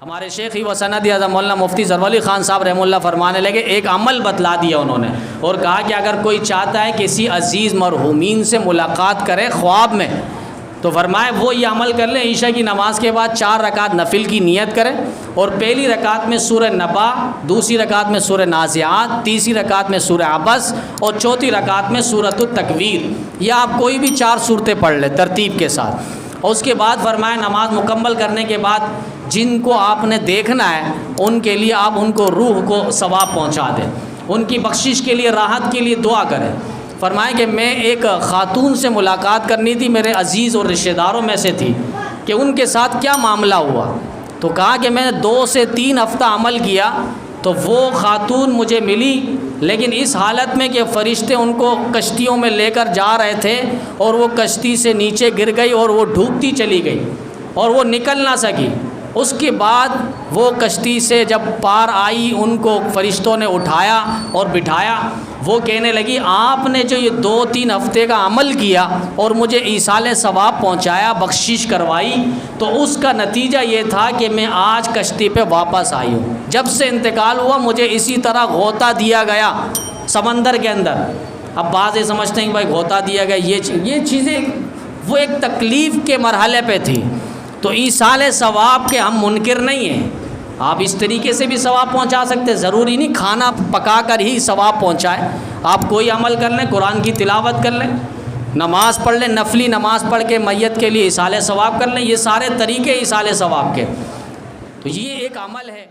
ہمارے شیخ و سند اعظم مولانا مفتی ظفر علی خان صاحب رحمہ اللہ فرمانے لگے، ایک عمل بتلا دیا انہوں نے اور کہا کہ اگر کوئی چاہتا ہے کسی عزیز مرحومین سے ملاقات کرے خواب میں تو فرمائے وہ یہ عمل کر لیں، عشاء کی نماز کے بعد 4 رکعت نفل کی نیت کرے اور پہلی رکعت میں سورہ نبا، دوسری رکعت میں سورہ نازعات، تیسری رکعت میں سورہ عبس اور چوتھی رکعت میں سورۃ التکویر، یا آپ کوئی بھی 4 صورتیں پڑھ لیں ترتیب کے ساتھ۔ اور اس کے بعد فرمایا نماز مکمل کرنے کے بعد جن کو آپ نے دیکھنا ہے ان کے لیے آپ ان کو روح کو ثواب پہنچا دیں، ان کی بخشش کے لیے، راحت کے لیے دعا کریں۔ فرمایا کہ میں ایک خاتون سے ملاقات کرنی تھی، میرے عزیز اور رشتہ داروں میں سے تھی، کہ ان کے ساتھ کیا معاملہ ہوا؟ تو کہا کہ میں نے 2 سے 3 ہفتہ عمل کیا تو وہ خاتون مجھے ملی، لیکن اس حالت میں کہ فرشتے ان کو کشتیوں میں لے کر جا رہے تھے اور وہ کشتی سے نیچے گر گئی اور وہ ڈوبتی چلی گئی اور وہ نکل نہ سکی۔ اس کے بعد وہ کشتی سے جب پار آئی ان کو فرشتوں نے اٹھایا اور بٹھایا، وہ کہنے لگی آپ نے جو یہ 2-3 ہفتے کا عمل کیا اور مجھے ایصال ثواب پہنچایا، بخشش کروائی، تو اس کا نتیجہ یہ تھا کہ میں آج کشتی پہ واپس آئی ہوں۔ جب سے انتقال ہوا مجھے اسی طرح غوطہ دیا گیا سمندر کے اندر۔ اب بعض یہ سمجھتے ہیں کہ بھائی غوطہ دیا گیا، یہ چیزیں وہ ایک تکلیف کے مرحلے پہ تھی، تو ایصال ثواب کے ہم منکر نہیں ہیں، آپ اس طریقے سے بھی ثواب پہنچا سکتے، ضروری نہیں کھانا پکا کر ہی ثواب پہنچائے۔ آپ کوئی عمل کر لیں، قرآن کی تلاوت کر لیں، نماز پڑھ لیں، نفلی نماز پڑھ کے میت کے لیے ایصال ثواب کر لیں، یہ سارے طریقے ایصال ثواب کے، تو یہ ایک عمل ہے۔